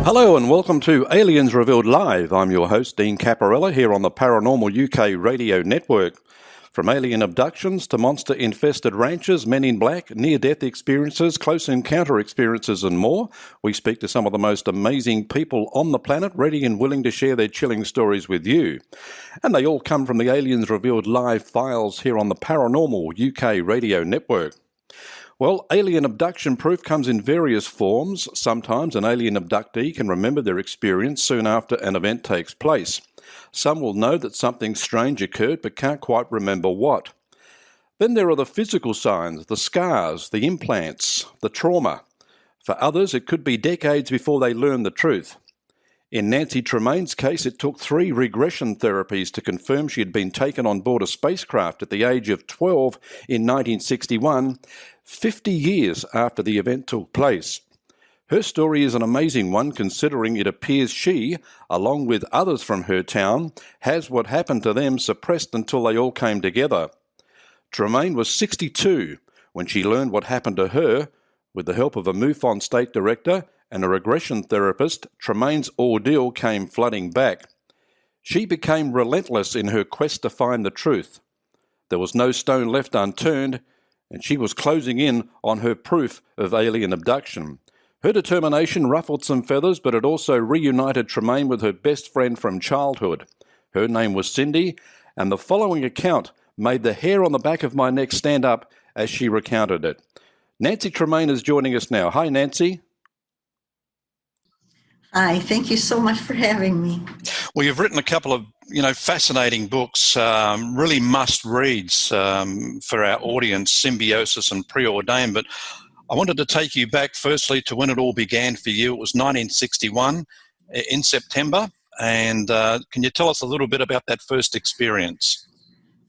Hello and welcome to Aliens Revealed Live. I'm your host, Dean Caparella, here on the Paranormal UK radio network. From alien abductions to monster-infested ranches, men in black, near-death experiences, close encounter experiences and more, we speak to some of the most amazing people on the planet, ready and willing to share their chilling stories with you. And they all come from the Aliens Revealed Live files here on the Paranormal UK radio network. Well, alien abduction proof comes in various forms. Sometimes an alien abductee can remember their experience soon after an event takes place. Some will know that something strange occurred but can't quite remember what. Then there are the physical signs, the scars, the implants, the trauma. For others, it could be decades before they learn the truth. In Nancy Tremaine's case, it took 3 regression therapies to confirm she had been taken on board a spacecraft at the age of 12 in 1961, 50 years after the event took place. Her story is an amazing one, considering it appears she, along with others from her town, has what happened to them suppressed until they all came together. Tremaine was 62 when she learned what happened to her. With the help of a MUFON state director and a regression therapist, Tremaine's ordeal came flooding back. She became relentless in her quest to find the truth. There was no stone left unturned, and she was closing in on her proof of alien abduction. Her determination ruffled some feathers, but it also reunited Tremaine with her best friend from childhood. Her name was Cindy, and the following account made the hair on the back of my neck stand up as she recounted it. Nancy Tremaine is joining us now. Hi, Nancy. Hi, thank you so much for having me. Well, you've written a couple of, fascinating books, really must-reads for our audience, Symbiosis and Preordained. But I wanted to take you back firstly to when it all began for you. It was 1961 in September. And can you tell us a little bit about that first experience?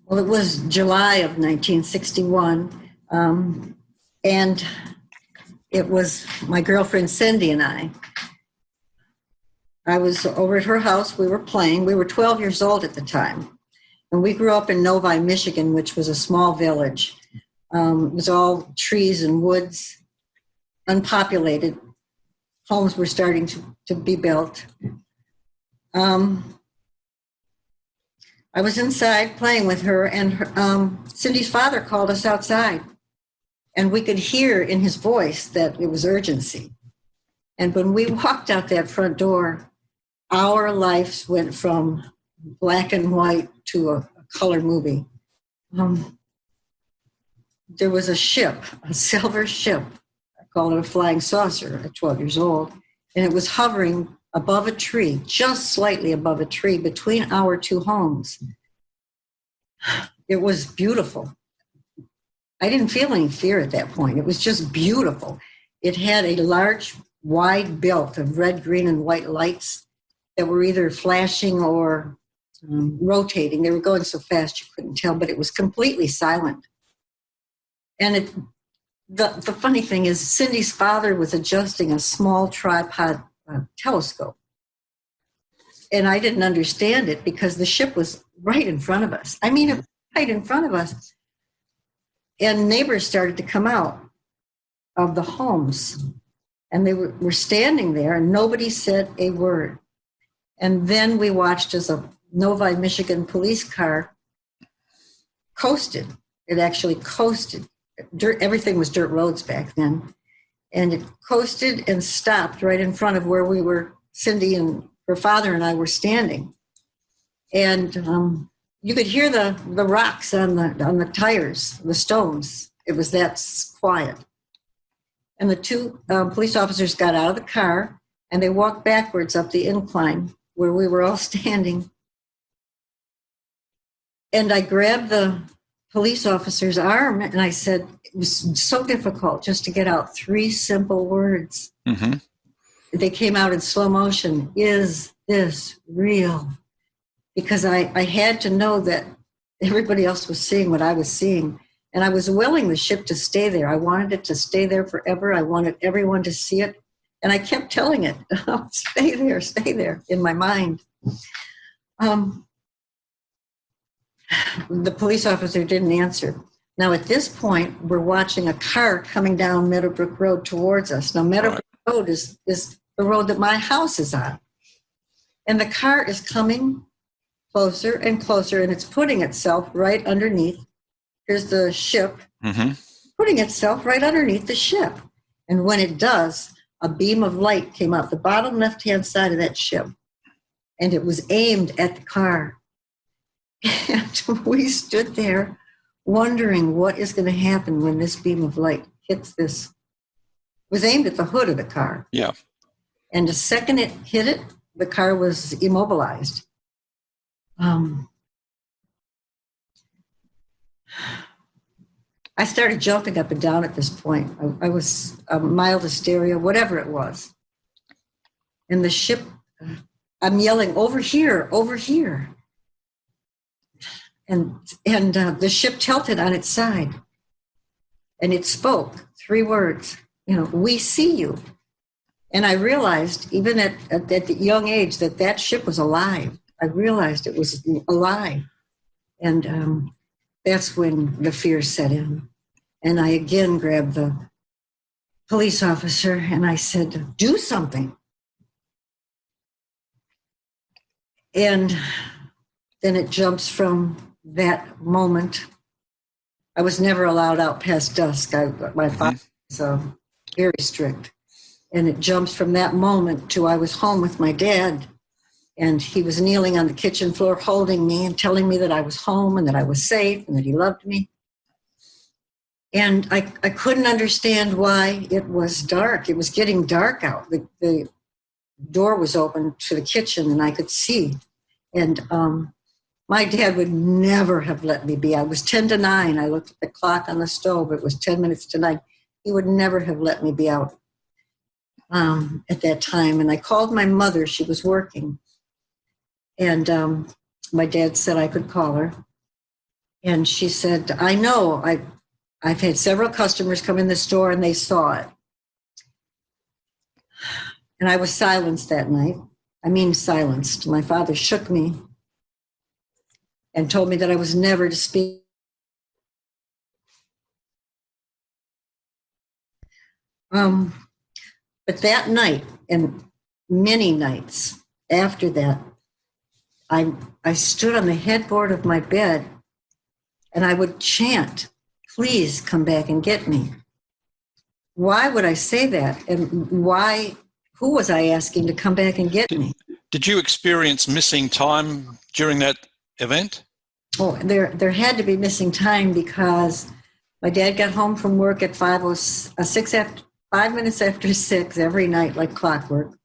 Well, it was July of 1961. And it was my girlfriend Cindy and I was over at her house. We were playing. We were 12 years old at the time. And we grew up in Novi, Michigan, which was a small village. It was all trees and woods, unpopulated. Homes were starting to be built. I was inside playing with her, and Cindy's father called us outside. And we could hear in his voice that it was urgency. And when we walked out that front door, our lives went from black and white to a color movie. There was a ship, a silver ship, I call it a flying saucer at 12 years old, and it was hovering above a tree, just slightly above a tree, between our 2 homes. It was beautiful. I didn't feel any fear at that point. It was just beautiful. It had a large, wide belt of red, green, and white lights that were either flashing or rotating. They were going so fast you couldn't tell, but it was completely silent. And the funny thing is, Cindy's father was adjusting a small tripod telescope. And I didn't understand it because the ship was right in front of us. I mean, right in front of us. And neighbors started to come out of the homes, and they were standing there, and nobody said a word. And then we watched as a Novi, Michigan police car coasted. It actually coasted. Everything was dirt roads back then. And it coasted and stopped right in front of where we were, Cindy and her father and I were standing. And you could hear the rocks on the tires, the stones. It was that quiet. And the 2 police officers got out of the car, and they walked backwards up the incline where we were all standing. And I grabbed the police officer's arm, and I said, it was so difficult just to get out 3 simple words. Mm-hmm. They came out in slow motion. Is this real? Because I had to know that everybody else was seeing what I was seeing. And I was willing the ship to stay there. I wanted it to stay there forever. I wanted everyone to see it. And I kept telling it, oh, stay there, in my mind. The police officer didn't answer. Now, at this point, we're watching a car coming down Meadowbrook Road towards us. Now, Meadowbrook Road is the road that my house is on. And the car is coming closer and closer, and it's putting itself right underneath. Here's the ship, putting itself right underneath the ship. And when it does, a beam of light came out the bottom left-hand side of that ship, and it was aimed at the car. And we stood there wondering what is going to happen when this beam of light hits this. It was aimed at the hood of the car. Yeah. And the second it hit it, the car was immobilized. I started jumping up and down at this point. I was a mild hysteria, whatever it was. And the ship, I'm yelling, over here, over here. And the ship tilted on its side. And it spoke 3 words, we see you. And I realized, even at the young age, that ship was alive. I realized it was alive. And that's when the fear set in. And I again grabbed the police officer and I said, do something. And then it jumps from that moment. I was never allowed out past dusk. My father was very strict. And it jumps from that moment to I was home with my dad, and he was kneeling on the kitchen floor holding me and telling me that I was home and that I was safe and that he loved me. And I couldn't understand why it was dark. It was getting dark out. The door was open to the kitchen and I could see. And my dad would never have let me be. I was 10 to 9. I looked at the clock on the stove. It was 10 minutes to 9. He would never have let me be out at that time. And I called my mother. She was working. And my dad said I could call her. And she said, I know. I've had several customers come in the store and they saw it. And I was silenced that night. I mean silenced. My father shook me and told me that I was never to speak. But that night and many nights after that, I stood on the headboard of my bed and I would chant, please come back and get me. Why would I say that? And who was I asking to come back and get me? Did you experience missing time during that event? Oh, there had to be missing time because my dad got home from work at 5 minutes after 6 every night, like clockwork.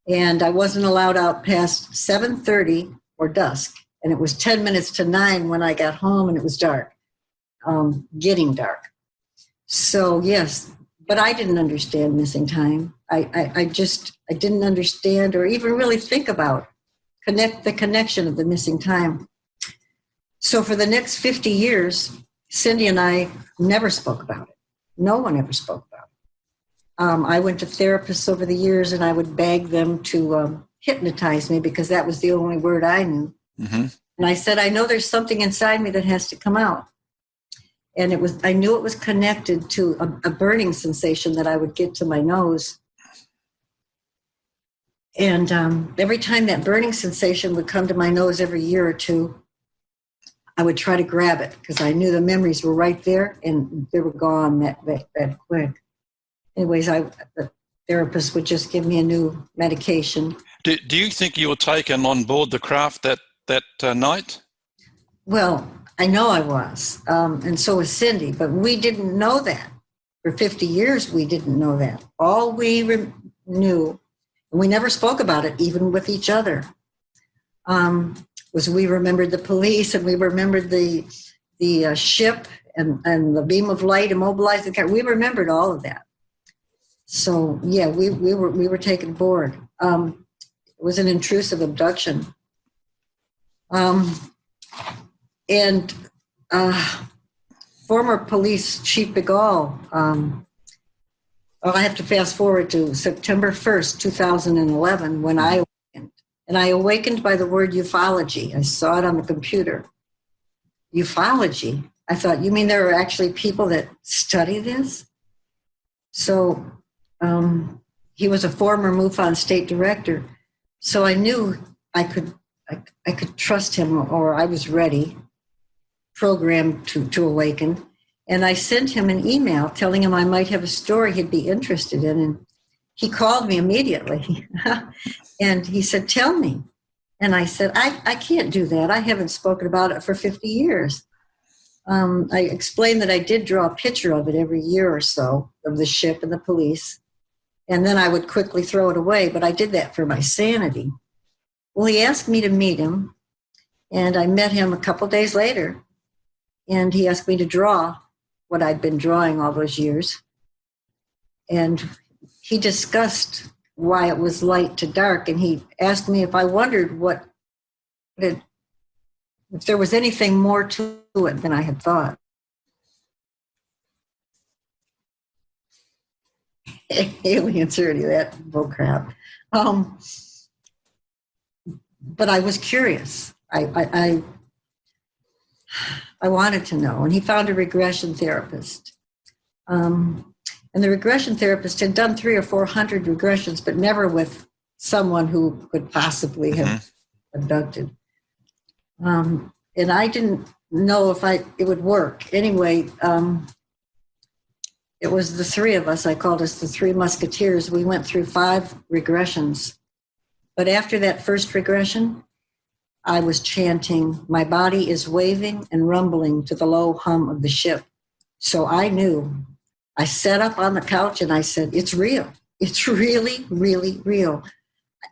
And I wasn't allowed out past 7:30 or dusk. And it was 10 minutes to 9 when I got home and it was dark, getting dark. So yes, but I didn't understand missing time. I didn't understand or even really think about the connection of the missing time. So for the next 50 years, Cindy and I never spoke about it. No one ever spoke about it. I went to therapists over the years and I would beg them to hypnotize me because that was the only word I knew. Mm-hmm. And I said, I know there's something inside me that has to come out. And I knew it was connected to a burning sensation that I would get to my nose. And every time that burning sensation would come to my nose every year or two, I would try to grab it because I knew the memories were right there and they were gone that quick. Anyways, the therapist would just give me a new medication. Do you think you were taken on board the craft that night? Well, I know I was, and so was Cindy, but we didn't know that. For 50 years, we didn't know that. All we knew, and we never spoke about it, even with each other, was we remembered the police and we remembered the ship and the beam of light immobilized the car. We remembered all of that. So yeah, we were taken aboard. It was an intrusive abduction. And former police chief Begall, I have to fast forward to September 1st, 2011, when I awakened. And I awakened by the word ufology. I saw it on the computer. Ufology. I thought, you mean there are actually people that study this? So he was a former MUFON state director. So I knew I could trust him, or I was ready, programmed to awaken. And I sent him an email telling him I might have a story he'd be interested in. And he called me immediately. And he said, tell me. And I said, I can't do that. I haven't spoken about it for 50 years. I explained that I did draw a picture of it every year or so, of the ship and the police. And then I would quickly throw it away, but I did that for my sanity. Well, he asked me to meet him, and I met him a couple days later, and he asked me to draw what I'd been drawing all those years. And he discussed why it was light to dark, and he asked me if I wondered if there was anything more to it than I had thought. Aliens or any of that bullcrap. But I was curious. I wanted to know. And he found a regression therapist. And the regression therapist had done 300 or 400 regressions, but never with someone who could possibly have abducted. And I didn't know if it would work. Anyway, it was the three of us. I called us the Three Musketeers. We went through 5 regressions. But after that first regression, I was chanting, my body is waving and rumbling to the low hum of the ship. So I knew. I sat up on the couch and I said, it's real. It's really, really real.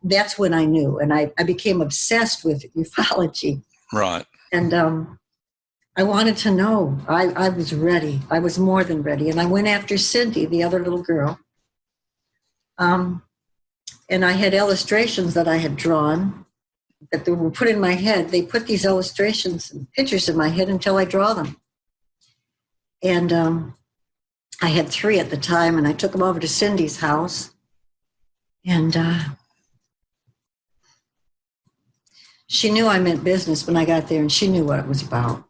That's when I knew. And I became obsessed with ufology. Right. And I wanted to know. I was ready. I was more than ready. And I went after Cindy, the other little girl. And I had illustrations that I had drawn that they were put in my head. They put these illustrations and pictures in my head until I draw them. And I had 3 at the time, and I took them over to Cindy's house. And she knew I meant business when I got there, and she knew what it was about.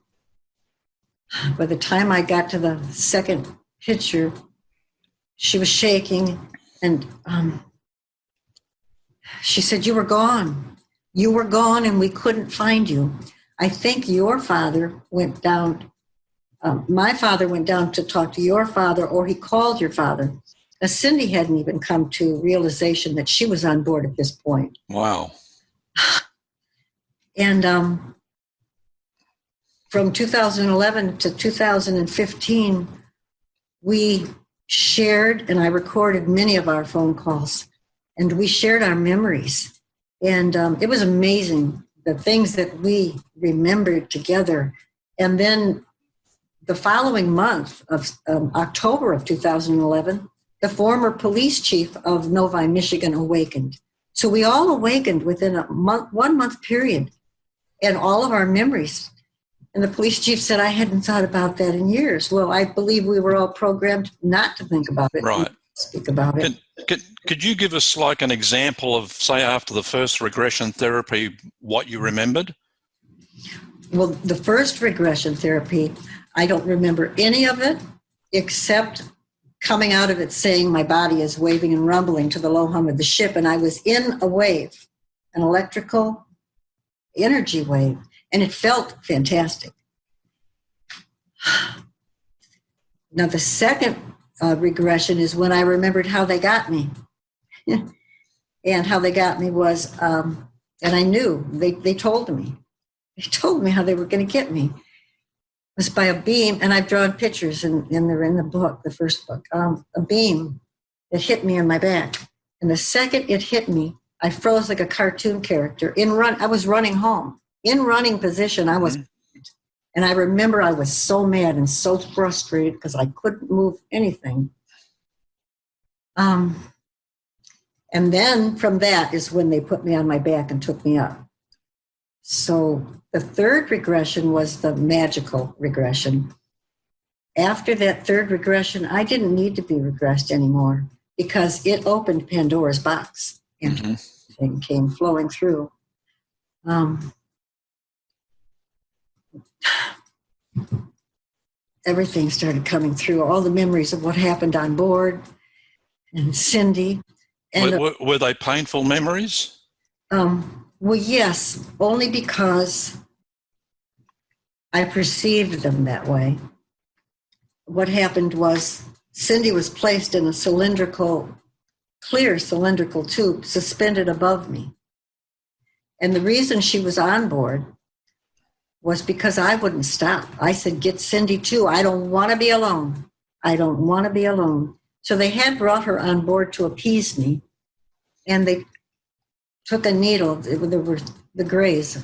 By the time I got to the second picture, she was shaking, and she said, you were gone. You were gone, and we couldn't find you. I think your father went down. My father went down to talk to your father, or he called your father. Now, Cindy hadn't even come to realization that she was on board at this point. Wow. And from 2011 to 2015, we shared, and I recorded many of our phone calls, and we shared our memories. And it was amazing, the things that we remembered together. And then the following month of October of 2011, the former police chief of Novi, Michigan awakened. So we all awakened within a month, 1 month period, and all of our memories. And the police chief said, I hadn't thought about that in years. Well, I believe we were all programmed not to think about it. Right. Speak about it. Could you give us like an example of, say, after the first regression therapy, what you remembered? Well, the first regression therapy, I don't remember any of it except coming out of it saying my body is waving and rumbling to the low hum of the ship. And I was in a wave, an electrical energy wave, and it felt fantastic. Now, the second regression is when I remembered how they got me. And how they got me was, and I knew, they told me. They told me how they were going to get me. It was by a beam, and I've drawn pictures, and they're in the book, the first book, a beam that hit me in my back. And the second it hit me, I froze like a cartoon character. I was running home. In running position, I was, and I remember I was so mad and so frustrated because I couldn't move anything. And then from that is when they put me on my back and took me up. So the third regression was the magical regression. After that third regression, I didn't need to be regressed anymore because it opened Pandora's box and everything came flowing through. Everything started coming through, all the memories of what happened on board and Cindy. And Were they painful memories? well, yes, only because I perceived them that way. What happened was Cindy was placed in a clear cylindrical tube suspended above me. And the reason she was on board was because I wouldn't stop. I said, get Cindy too. I don't want to be alone. I don't want to be alone. So they had brought her on board to appease me. And they took a needle, there were the grays,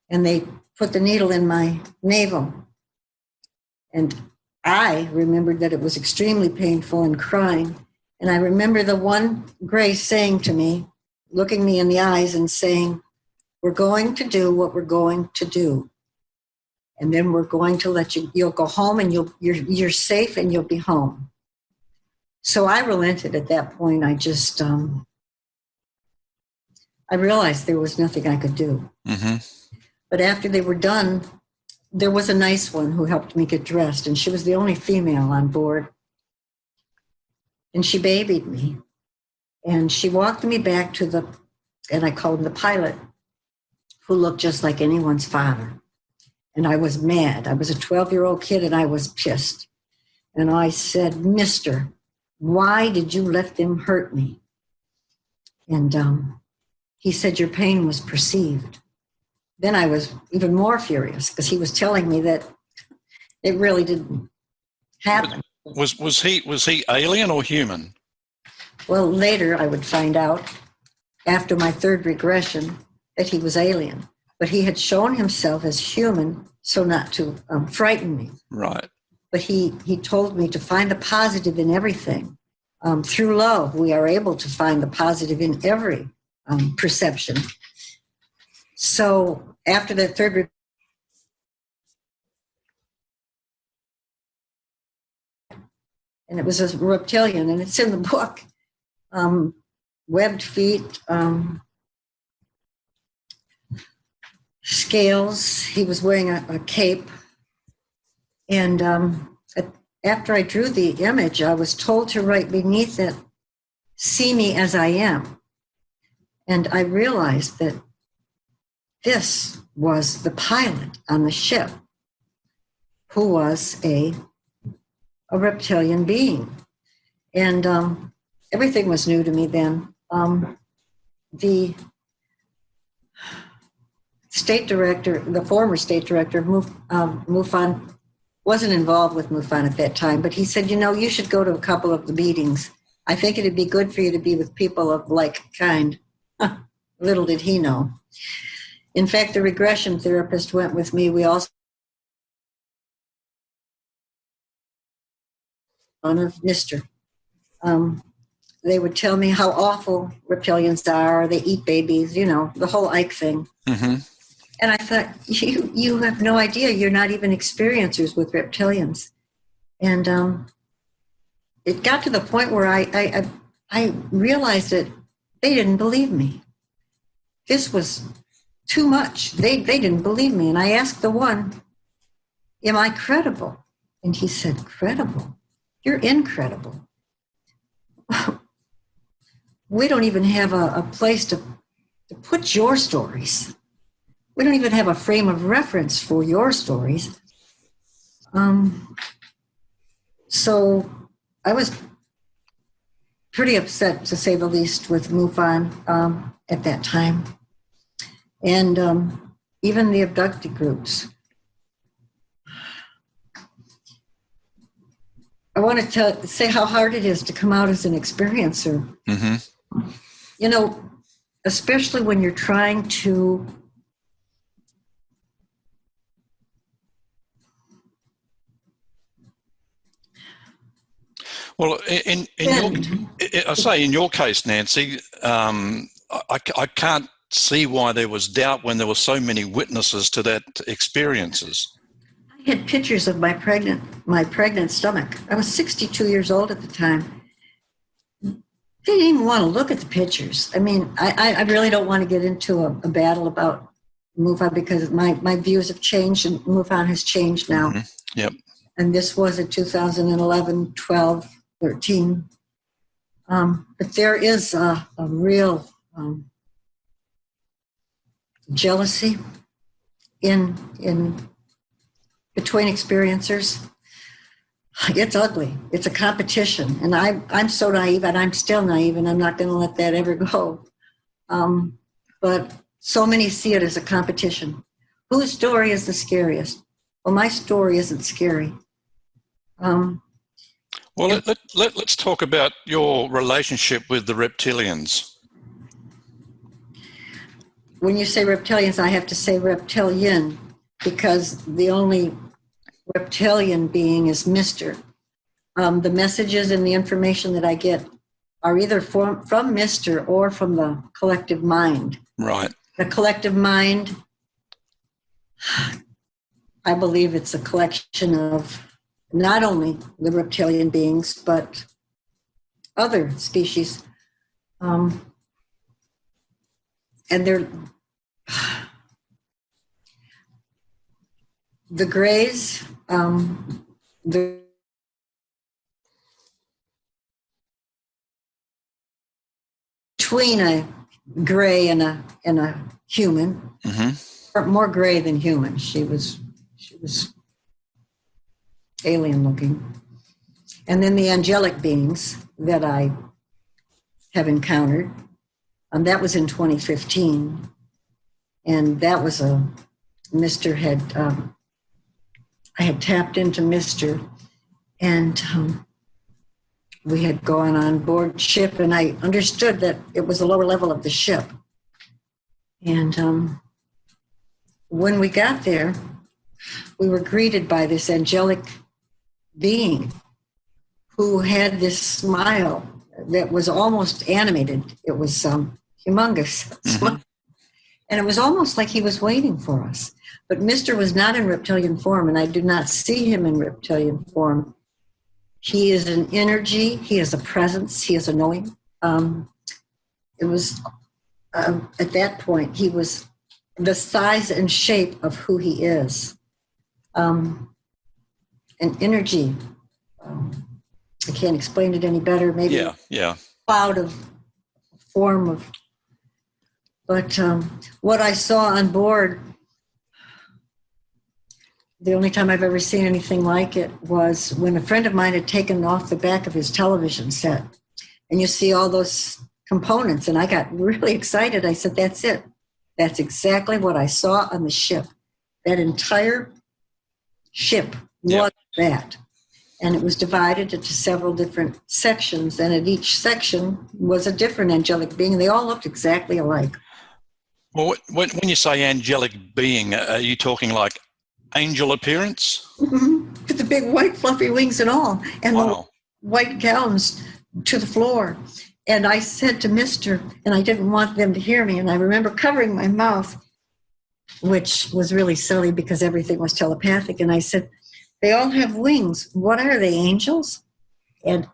and they put the needle in my navel. And I remembered that it was extremely painful and crying. And I remember the one gray saying to me, looking me in the eyes and saying, we're going to do what we're going to do. And then we're going to let you'll go home and you're safe and you'll be home. So I relented at that point. I just, I realized there was nothing I could do. Mm-hmm. But after they were done, there was a nice one who helped me get dressed, and she was the only female on board. And she babied me. And she walked me back to and I called him the pilot, who looked just like anyone's father. And I was mad. I was a 12-year-old kid, and I was pissed. And I said, Mister, why did you let them hurt me? And he said, your pain was perceived. Then I was even more furious because he was telling me that it really didn't happen. Was he alien or human? Well, later I would find out, after my third regression, that he was alien. But he had shown himself as human so not to frighten me. Right. But he told me to find the positive in everything. Through love, we are able to find the positive in every perception. So after the third and it was a reptilian, and it's in the book, webbed feet, scales. He was wearing a cape. And after I drew the image, I was told to write beneath it, see me as I am. And I realized that this was the pilot on the ship, who was a reptilian being. And everything was new to me then. The state director, the former state director of MUFON, wasn't involved with MUFON at that time, but he said, you should go to a couple of the meetings. I think it'd be good for you to be with people of like kind. Little did he know. In fact, the regression therapist went with me. We also of Mr. They would tell me how awful reptilians are. They eat babies, the whole Ike thing. Mm-hmm. And I thought, you have no idea. You're not even experiencers with reptilians. And it got to the point where I realized that they didn't believe me. This was too much. They didn't believe me. And I asked the one, am I credible? And he said, credible? You're incredible. We don't even have a place to put your stories. We don't even have a frame of reference for your stories. So I was pretty upset, to say the least, with MUFON at that time. And even the abducted groups. I want to say how hard it is to come out as an experiencer. Mm-hmm. Especially when you're trying to well, in your case, Nancy, I can't see why there was doubt when there were so many witnesses to that experiences. I had pictures of my pregnant stomach. I was 62 years old at the time. They didn't even want to look at the pictures. I mean, I really don't want to get into a battle about MUFON because my views have changed and MUFON has changed now. Mm-hmm. Yep. And this was in 2011, 12, 13. But there is a real jealousy in between experiencers. It's ugly. It's a competition. And I'm so naive, and I'm still naive, and I'm not going to let that ever go. But so many see it as a competition. Whose story is the scariest? Well, my story isn't scary. Well, let's talk about your relationship with the reptilians. When you say reptilians, I have to say reptilian, because the only reptilian being is Mr. The messages and the information that I get are either from Mr. or from the collective mind. Right. The collective mind, I believe it's a collection of not only the reptilian beings, but other species. And they're the grays, the between a gray and a human, more gray than human. She was alien looking. And then the angelic beings that I have encountered, that was in 2015. And that was Mr. had, I had tapped into Mr. and we had gone on board ship, and I understood that it was the lower level of the ship. And when we got there, we were greeted by this angelic being who had this smile that was almost animated. It was humongous. And it was almost like he was waiting for us. But Mr. was not in reptilian form, and I do not see him in reptilian form. He is an energy, he is a presence, he is a knowing. It was, at that point, he was the size and shape of who he is. An energy, I can't explain it any better, maybe cloud of form of, but what I saw on board, the only time I've ever seen anything like it was when a friend of mine had taken off the back of his television set. And you see all those components, and I got really excited. I said, that's it. That's exactly what I saw on the ship. That entire ship was that. And it was divided into several different sections, and at each section was a different angelic being, and they all looked exactly alike. Well, when you say angelic being, are you talking like angel appearance? With the big white fluffy wings and all, and the white gowns to the floor. And I said to Mr., and I didn't want them to hear me, and I remember covering my mouth, which was really silly because everything was telepathic. And I said, they all have wings. What are they, angels? And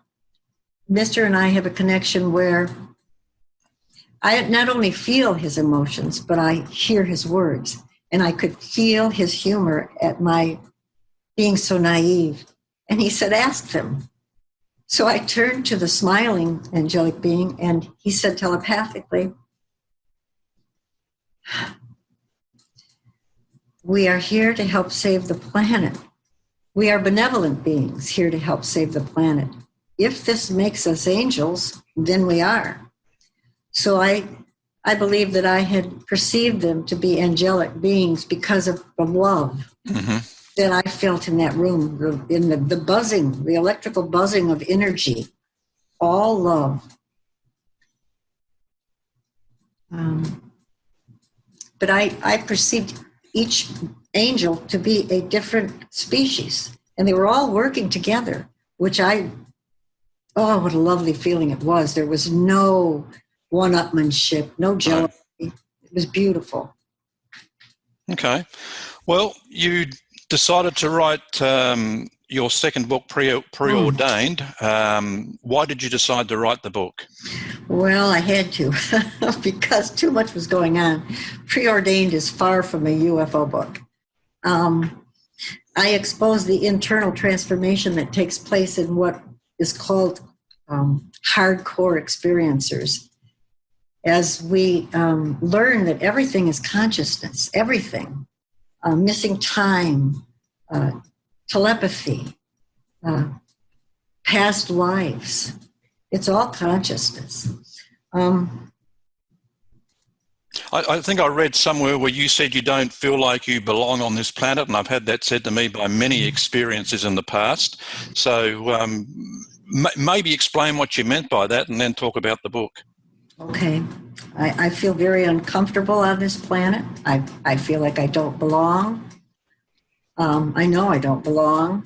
Mr. and I have a connection where I not only feel his emotions, but I hear his words. And I could feel his humor at my being so naive. And he said, ask them. So I turned to the smiling angelic being, and he said telepathically, we are here to help save the planet. We are benevolent beings here to help save the planet. If this makes us angels, then we are. So I believe that I had perceived them to be angelic beings because of the love that I felt in that room, in the buzzing, the electrical buzzing of energy, all love. But I perceived each angel to be a different species, and they were all working together, which what a lovely feeling it was. There was no one-upmanship, no jealousy. It was beautiful. Okay. Well, you decided to write your second book, Preordained. Why did you decide to write the book? Well, I had to because too much was going on. Preordained is far from a UFO book. I expose the internal transformation that takes place in what is called hardcore experiencers, as we learn that everything is consciousness, everything, missing time, telepathy, past lives. It's all consciousness. I think I read somewhere where you said you don't feel like you belong on this planet, and I've had that said to me by many experiences in the past. So maybe explain what you meant by that and then talk about the book. Okay. I feel very uncomfortable on this planet. I feel like I don't belong. I know I don't belong.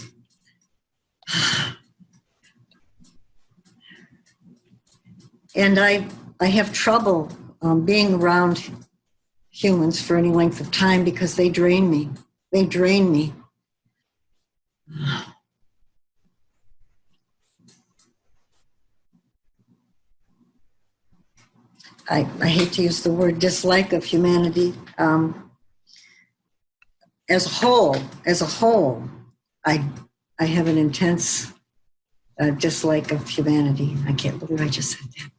And I have trouble being around humans for any length of time because they drain me. They drain me. I hate to use the word dislike of humanity. As a whole, I have an intense dislike of humanity. I can't believe I just said that.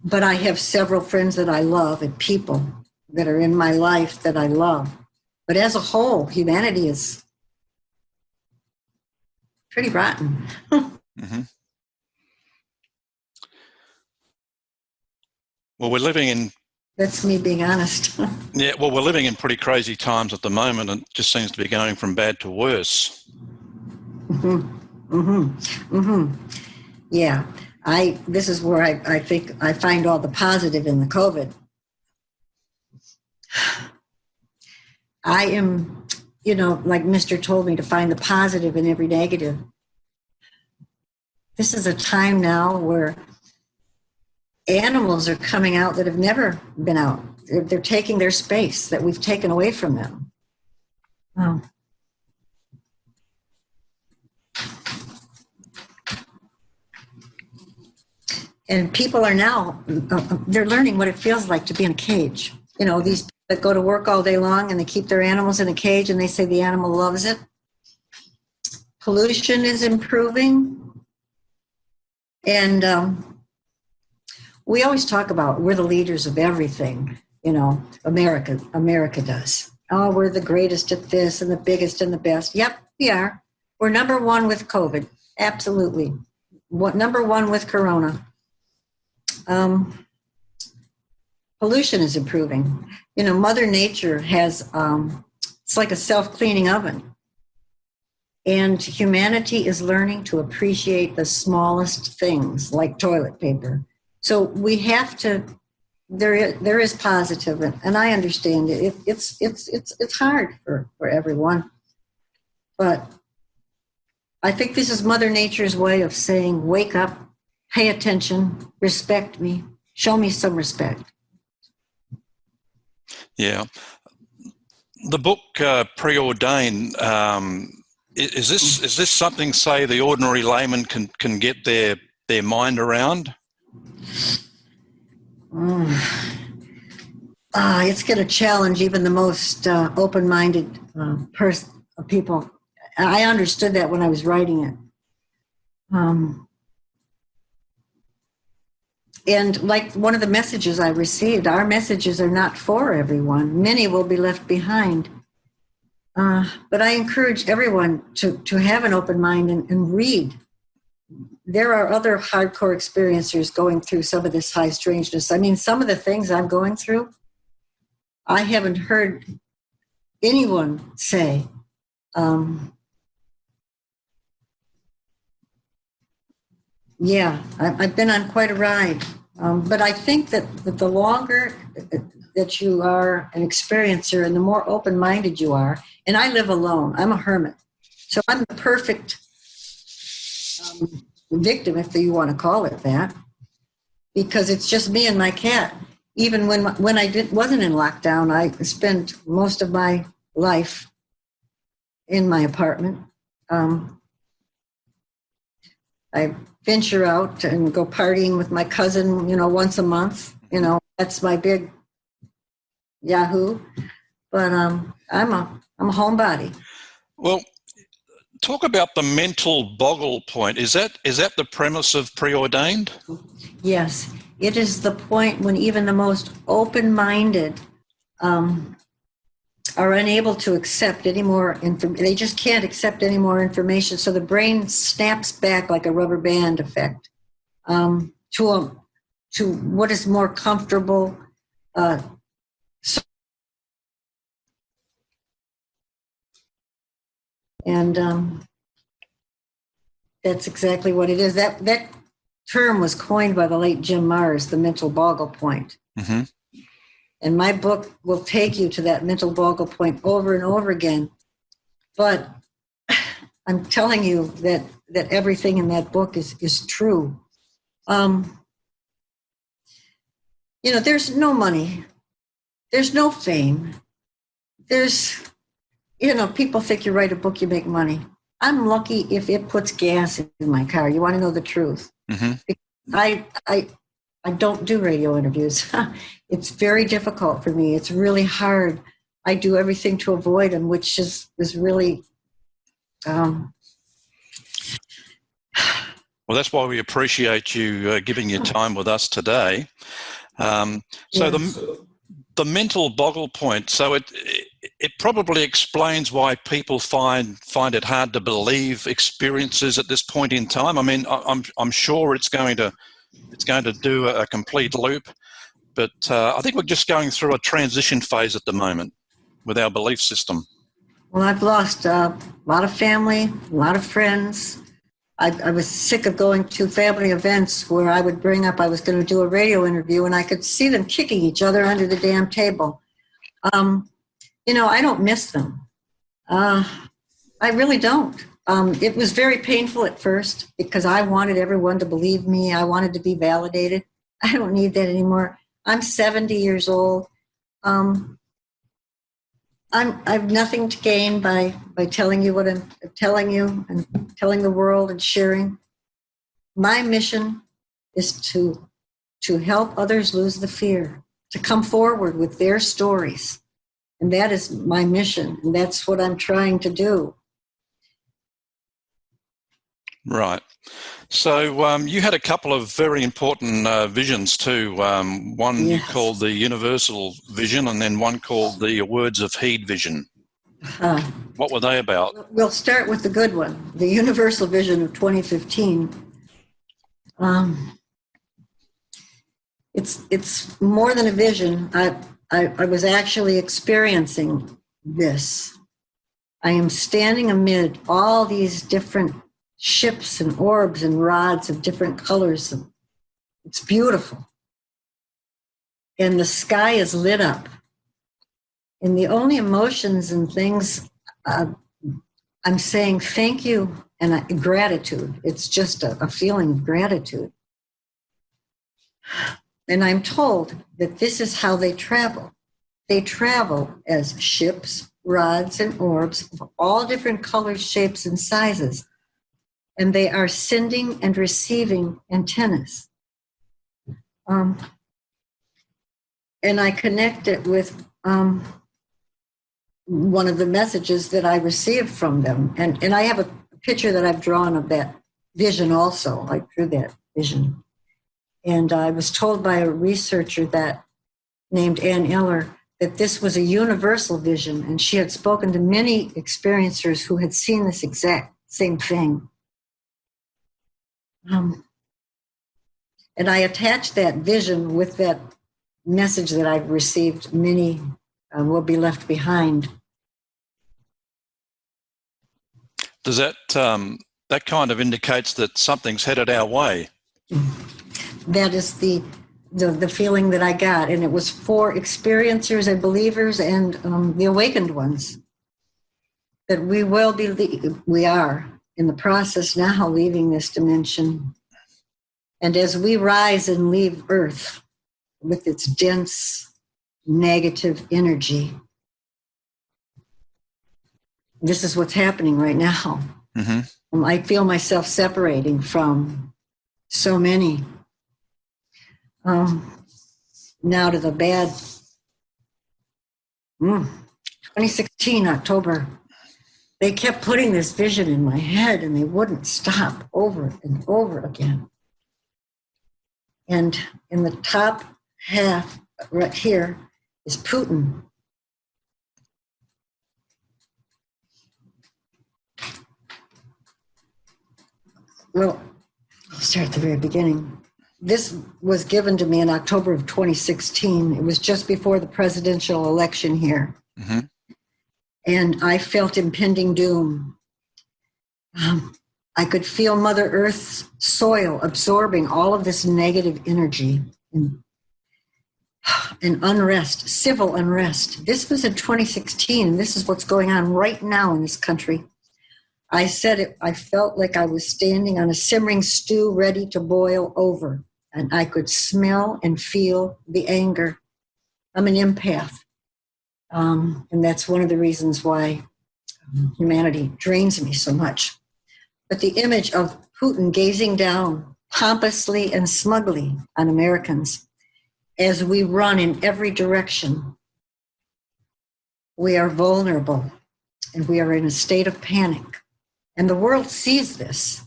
But I have several friends that I love and people that are in my life that I love. But as a whole, humanity is pretty rotten. Mm-hmm. Well, we're living in... That's me being honest. Yeah, well, we're living in pretty crazy times at the moment, and it just seems to be going from bad to worse. Mm-hmm. Mm-hmm. Mm-hmm. Yeah. This is where I think I find all the positive in the COVID. I am, like Mr. told me, to find the positive in every negative. This is a time now where animals are coming out that have never been out. They're taking their space that we've taken away from them. Wow. And people are now, they're learning what it feels like to be in a cage. These people that go to work all day long and they keep their animals in a cage and they say the animal loves it. Pollution is improving. And we always talk about we're the leaders of everything, America does. Oh, we're the greatest at this and the biggest and the best. Yep, we are. We're number one with COVID. Absolutely. Number one with Corona. Pollution is improving. Mother Nature has, it's like a self-cleaning oven. And humanity is learning to appreciate the smallest things like toilet paper. So we have to, there is positive, and I understand it. It's hard for everyone. But I think this is Mother Nature's way of saying, wake up, pay attention, respect me, show me some respect. Yeah. The book Preordain, is this something, say, the ordinary layman can get their mind around? It's going to challenge even the most open-minded people. I understood that when I was writing it. And like one of the messages I received, our messages are not for everyone. Many will be left behind. But I encourage everyone to have an open mind and read. There are other hardcore experiencers going through some of this high strangeness. I mean, some of the things I'm going through, I haven't heard anyone say. Yeah, I've been on quite a ride. But I think that the longer that you are an experiencer and the more open-minded you are, and I live alone, I'm a hermit. So I'm the perfect victim, if you want to call it that, because it's just me and my cat. Even when I wasn't in lockdown, I spent most of my life in my apartment. I venture out and go partying with my cousin, once a month. That's my big Yahoo. But I'm a homebody. Well, talk about the mental boggle point. Is that the premise of preordained? Yes, it is the point when even the most open-minded are unable to accept any more information. They just can't accept any more information. So the brain snaps back like a rubber band effect to what is more comfortable. And that's exactly what it is. That term was coined by the late Jim Marrs, the mental boggle point. Mm-hmm. And my book will take you to that mental boggle point over and over again. But I'm telling you that everything in that book is true. There's no money. There's no fame. People think you write a book, you make money. I'm lucky if it puts gas in my car. You want to know the truth? Mm-hmm. I don't do radio interviews. It's very difficult for me. It's really hard. I do everything to avoid them, which is really. Well, that's why we appreciate you giving your time with us today. The mental boggle point. So it probably explains why people find it hard to believe experiences at this point in time. I mean, I'm sure it's going to do a complete loop, but I think we're just going through a transition phase at the moment with our belief system. Well, I've lost a lot of family, a lot of friends. I was sick of going to family events where I would bring up I was going to do a radio interview and I could see them kicking each other under the damn table. I don't miss them. I really don't. It was very painful at first because I wanted everyone to believe me. I wanted to be validated. I don't need that anymore. I'm 70 years old. I've nothing to gain by telling you what I'm telling you and telling the world and sharing. My mission is to help others lose the fear, to come forward with their stories. And that is my mission, and that's what I'm trying to do. Right. So you had a couple of very important visions too. One you called the universal vision, and then one called the words of heed vision. What were they about? We'll start with the good one, the universal vision of 2015. It's more than a vision. I was actually experiencing this. I am standing amid all these different ships and orbs and rods of different colors. It's beautiful. And the sky is lit up. And the only emotions and things, I'm saying thank you and gratitude. It's just a feeling of gratitude. And I'm told that this is how they travel. They travel as ships, rods, and orbs of all different colors, shapes, and sizes. And they are sending and receiving antennas. And I connect it with one of the messages that I received from them. And I have a picture that I've drawn of that vision also. I drew that vision. And I was told by a researcher named Ann Eller that this was a universal vision, and she had spoken to many experiencers who had seen this exact same thing. And I attached that vision with that message that I've received, many will be left behind. Does that kind of indicates that something's headed our way? That is the feeling that I got, and it was for experiencers and believers and the awakened ones, that we are in the process now leaving this dimension. And as we rise and leave Earth with its dense negative energy, this is what's happening right now. Mm-hmm. I feel myself separating from so many. Now to the bad. 2016, October. they kept putting this vision in my head, and they wouldn't stop over and over again. And in the top half, right here, is Putin. Well, I'll start at the very beginning. This was given to me in October of 2016. It was just before the presidential election here. Mm-hmm. And I felt impending doom. I could feel Mother Earth's soil absorbing all of this negative energy and unrest, civil unrest. This was in 2016, and this is what's going on right now in this country. I said it, I felt like I was standing on a simmering stew ready to boil over, and I could smell and feel the anger. I'm an empath, and that's one of the reasons why humanity drains me so much. But the image of Putin gazing down pompously and smugly on Americans as we run in every direction, we are vulnerable and we are in a state of panic. And the world sees this.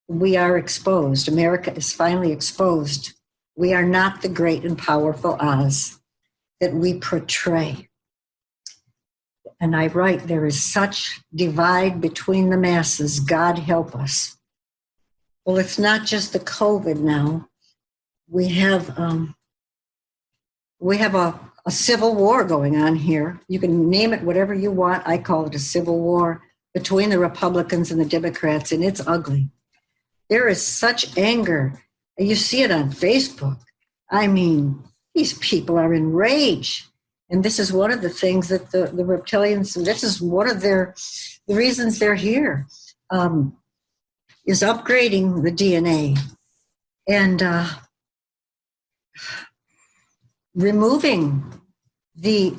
We are exposed. America is finally exposed. We are not the great and powerful Oz that we portray. And I write, there is such divide between the masses. God help us. Well, it's not just the COVID now. We have a civil war going on here. You can name it whatever you want. I call it a civil war between the Republicans and the Democrats, and it's ugly. There is such anger. You see it on Facebook. I mean, these people are enraged. And this is one of the things that the reptilians, this is one of the reasons they're here, is upgrading the DNA and removing the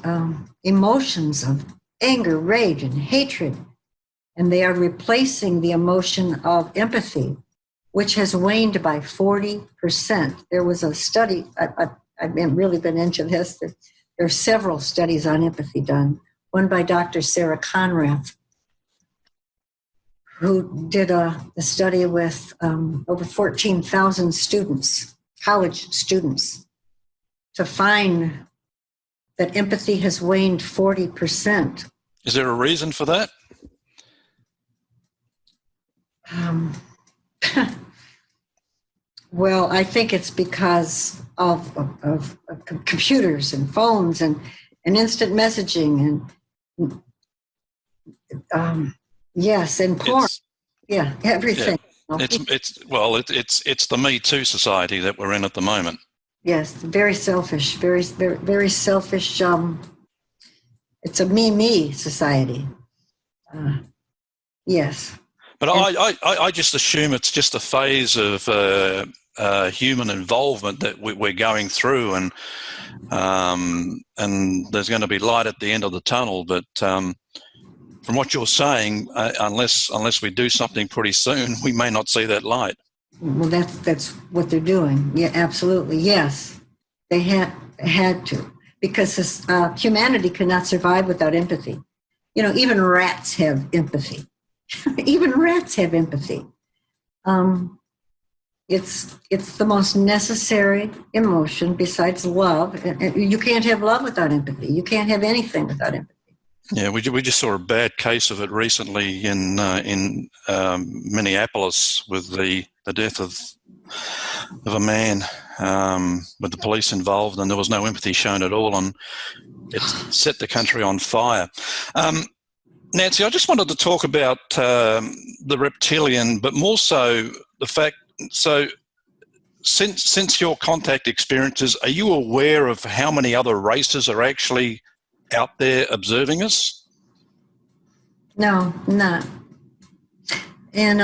emotions of anger, rage, and hatred. And they are replacing the emotion of empathy, which has waned by 40%. There was a study, I've really been into this. There are several studies on empathy done. One by Dr. Sarah Conrath, who did a study with over 14,000 students, college students, to find that empathy has waned 40%. Is there a reason for that? Well, I think it's because of computers and phones and instant messaging and yes, and porn. Everything. Yeah. It's the Me Too society that we're in at the moment. Yes, very selfish, very selfish. It's a me society. Yes. But I just assume it's just a phase of human involvement that we're going through, and there's going to be light at the end of the tunnel. But from what you're saying, unless we do something pretty soon, we may not see that light. Well, that's what they're doing. Yeah, absolutely. Yes, they had to, because humanity cannot survive without empathy. You know, even rats have empathy. Even rats have empathy. It's the most necessary emotion besides love. And you can't have love without empathy. You can't have anything without empathy. Yeah, we just saw a bad case of it recently in Minneapolis with the death of a man with the police involved, and there was no empathy shown at all, and it set the country on fire. Nancy, I just wanted to talk about the reptilian, but more so the fact, so since your contact experiences, are you aware of how many other races are actually out there observing us? No, not. And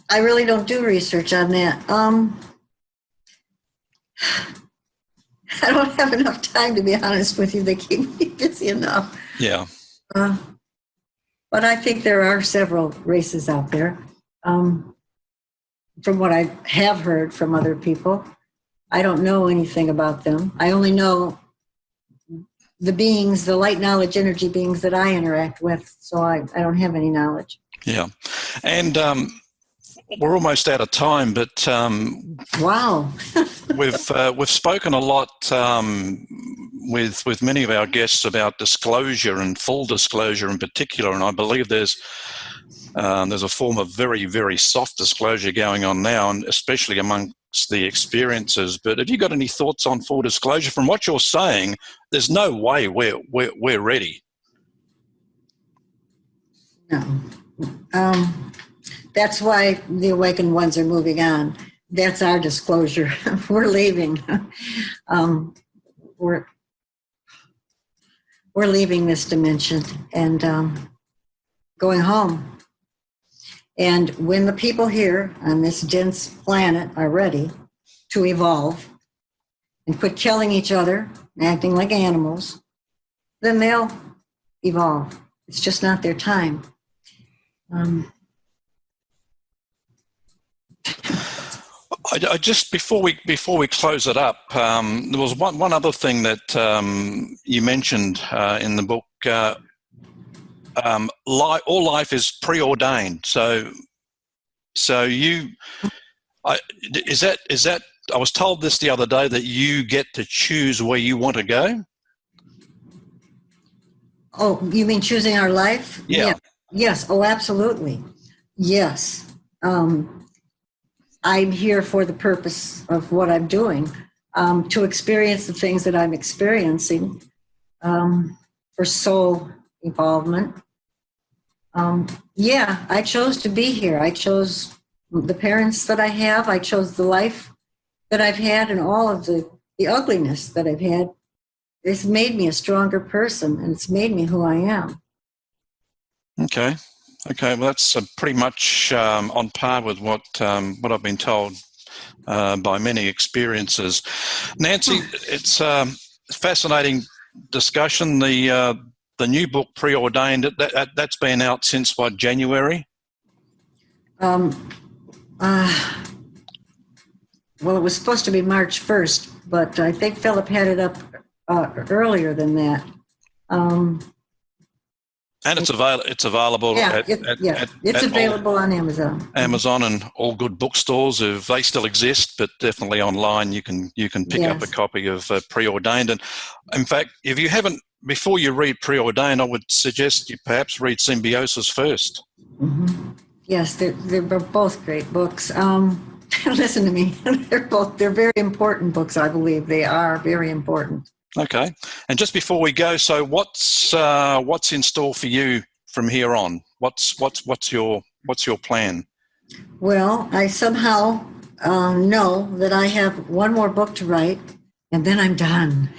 I really don't do research on that. I don't have enough time, to be honest with you. They keep me busy enough. Yeah. But I think there are several races out there. From what I have heard from other people, I don't know anything about them. I only know the beings, the light knowledge energy beings that I interact with. So I don't have any knowledge. Yeah. And we're almost out of time, but Wow. we've spoken a lot with many of our guests about disclosure and full disclosure in particular, and I believe there's a form of very, very soft disclosure going on now, and especially amongst the experiences. But have you got any thoughts on full disclosure? From what you're saying, there's no way we're ready. No. That's why the awakened ones are moving on. That's our disclosure. We're leaving. We're leaving this dimension and going home. And when the people here on this dense planet are ready to evolve and quit killing each other, acting like animals, then they'll evolve. It's just not their time. I just before we close it up, there was one other thing that you mentioned in the book. All life is preordained. So you, is that? I was told this the other day, that you get to choose where you want to go. Oh, you mean choosing our life? Yeah. Yes. Oh, absolutely. Yes. I'm here for the purpose of what I'm doing, to experience the things that I'm experiencing, for soul involvement. Yeah, I chose to be here. I chose the parents that I have. I chose the life that I've had, and all of the ugliness that I've had. It's made me a stronger person, and it's made me who I am. Okay. Well, that's pretty much on par with what I've been told by many experiences. Nancy, it's a fascinating discussion. The new book, Preordained, that's been out since what, January? Well, it was supposed to be March 1st, but I think Philip had it up earlier than that. And it's available. Yeah, it's available on Amazon. Amazon and all good bookstores, if they still exist, but definitely online you can pick up a copy of Preordained. And in fact, if you haven't, before you read Preordained, I would suggest you perhaps read Symbiosis first. Mm-hmm. Yes, they're both great books. Listen to me, they're very important books. I believe they are very important. Okay, and just before we go, so what's in store for you from here on? What's your plan? Well, I somehow know that I have one more book to write, and then I'm done,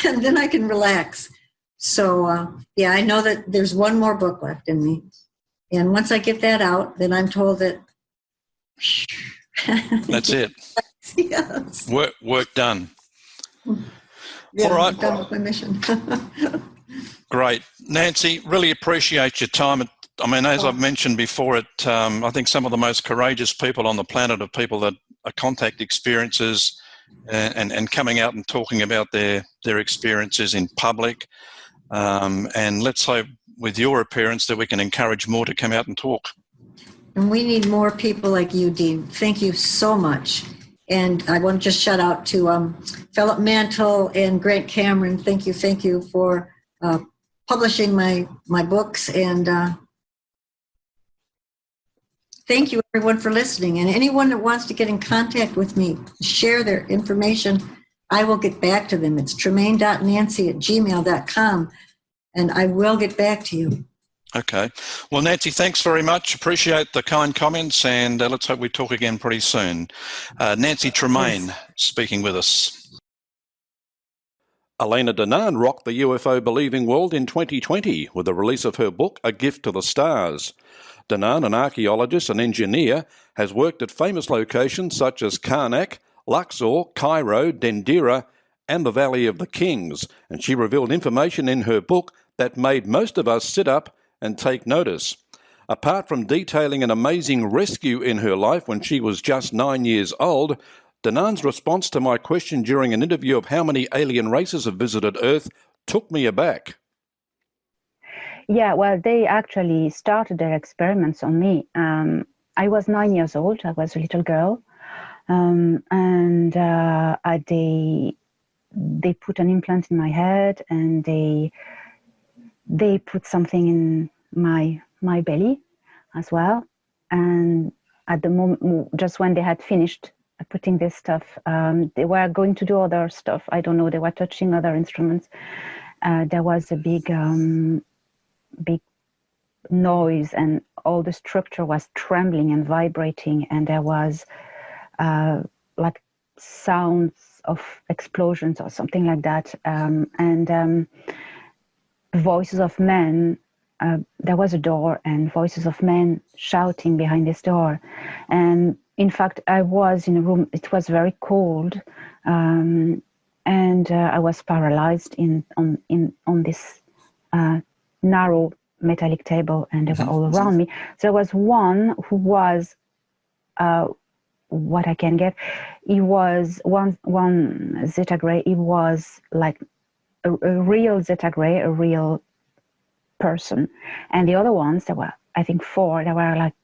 and then I can relax. So I know that there's one more book left in me, and once I get that out, then I'm told that that's it. Yes. Work done. Yeah, all right. I'm done with my mission. Great. Nancy, really appreciate your time. I mean, as I've mentioned before, I think some of the most courageous people on the planet are people that are contact experiences and coming out and talking about their experiences in public. And let's hope with your appearance that we can encourage more to come out and talk. And we need more people like you, Dean. Thank you so much. And I want to just shout out to Philip Mantle and Grant Cameron. Thank you for publishing my books. And thank you, everyone, for listening. And anyone that wants to get in contact with me, share their information, I will get back to them. It's tremaine.nancy@gmail.com, and I will get back to you. Okay. Well, Nancy, thanks very much. Appreciate the kind comments, and let's hope we talk again pretty soon. Nancy Tremaine speaking with us. Elena Danaan rocked the UFO-believing world in 2020 with the release of her book, A Gift to the Stars. Danaan, an archaeologist and engineer, has worked at famous locations such as Karnak, Luxor, Cairo, Dendera, and the Valley of the Kings, and she revealed information in her book that made most of us sit up and take notice. Apart from detailing an amazing rescue in her life when she was just 9 years old, Danan's response to my question during an interview of how many alien races have visited Earth took me aback. Yeah, well, they actually started their experiments on me. I was 9 years old. I was a little girl. And they put an implant in my head, and they put something in my belly as well. And at the moment, just when they had finished putting this stuff, they were going to do other stuff. I don't know. They were touching other instruments. There was a big noise, and all the structure was trembling and vibrating, and there was like sounds of explosions or something like that, and voices of men. There was a door, and voices of men shouting behind this door. And in fact, I was in a room. It was very cold, and I was paralyzed on this narrow metallic table, and they were all around me. So there was one who was what I can get. He was one Zeta Gray. He was like a real Zeta Gray, a real person, and the other ones, there were, I think, 4. They were like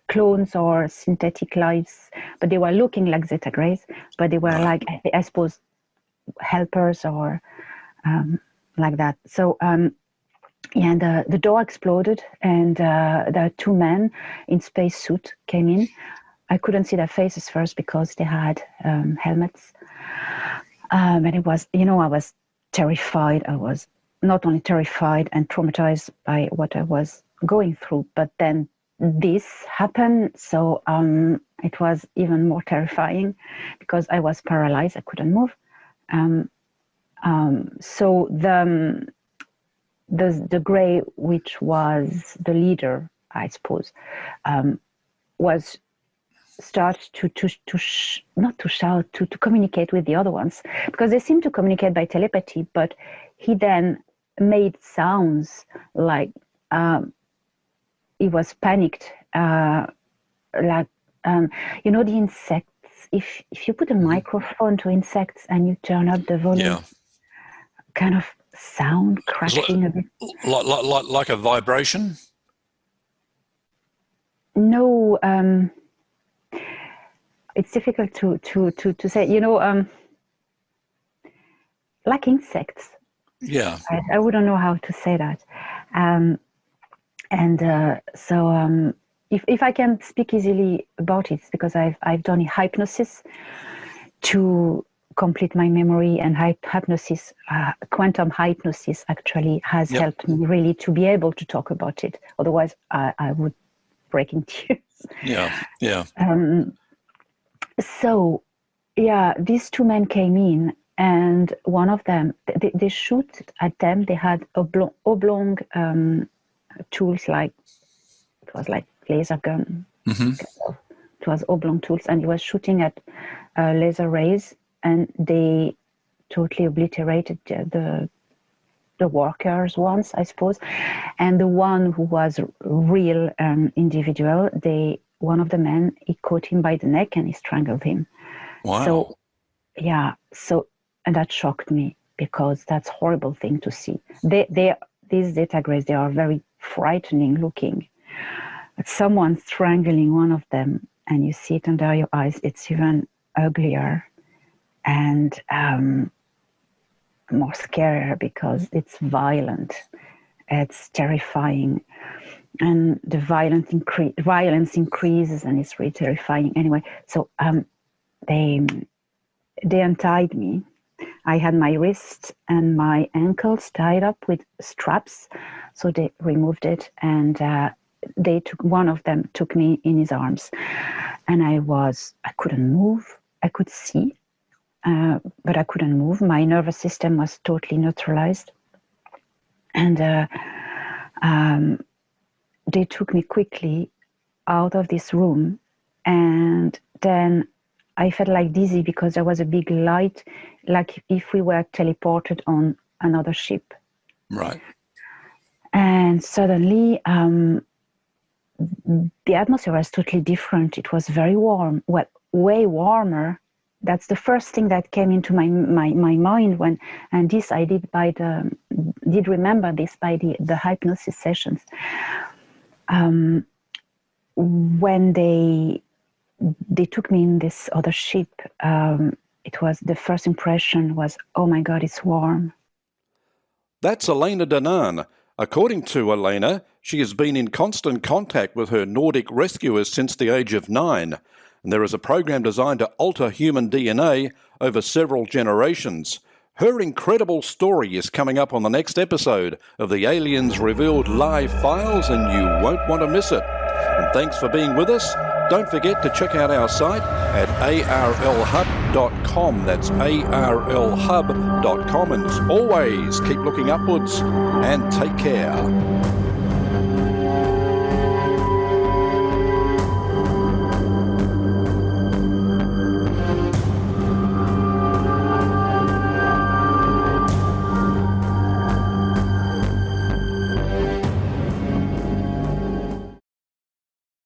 clones or synthetic lives, but they were looking like Zeta Grays, but they were like, I suppose, helpers or like that. So yeah, the door exploded, and the 2 men in spacesuit came in. I couldn't see their faces first because they had helmets. And it was, I was terrified. I was not only terrified and traumatized by what I was going through, but then this happened. So it was even more terrifying because I was paralyzed. I couldn't move. So the Gray, which was the leader, I suppose, was start not to shout, to communicate with the other ones, because they seem to communicate by telepathy, but he then made sounds like he was panicked, like the insects. If you put a microphone to insects and you turn up the volume, kind of sound crashing a bit, like a vibration. No, it's difficult to say. Like insects. Yeah. I wouldn't know how to say that. So if I can speak easily about it, it's because I've done hypnosis to complete my memory, and hypnosis, quantum hypnosis, actually has helped me really to be able to talk about it. Otherwise, I would break in tears. Yeah. So, yeah, these 2 men came in, and one of them, they shoot at them. They had oblong tools, like it was like laser gun. It was oblong tools, and he was shooting at laser rays, and they totally obliterated the workers once, I suppose. And the one who was real individual, one of the men, he caught him by the neck and he strangled him. Wow. So, yeah. So, and that shocked me, because that's a horrible thing to see. These Zeta Grays, they are very frightening looking. But someone strangling one of them, and you see it under your eyes, it's even uglier and more scarier, because it's violent. It's terrifying. And the violence increases, and it's really terrifying. Anyway, so they untied me. I had my wrists and my ankles tied up with straps, so they removed it, and one of them took me in his arms, and I couldn't move. I could see, but I couldn't move. My nervous system was totally neutralized, and they took me quickly out of this room, and then I felt like dizzy because there was a big light, like if we were teleported on another ship. Right. And suddenly, the atmosphere was totally different. It was very warm, way warmer That's the first thing that came into my mind when, and this I did did remember this by the hypnosis sessions. When they took me in this other ship, it was, the first impression was, oh my God, it's warm. That's Elena Danan. According to Elena, she has been in constant contact with her Nordic rescuers since the age of 9, and there is a program designed to alter human DNA over several generations. Her incredible story is coming up on the next episode of the Aliens Revealed Live Files, and you won't want to miss it. And thanks for being with us. Don't forget to check out our site at arlhub.com. That's arlhub.com. And as always, keep looking upwards and take care.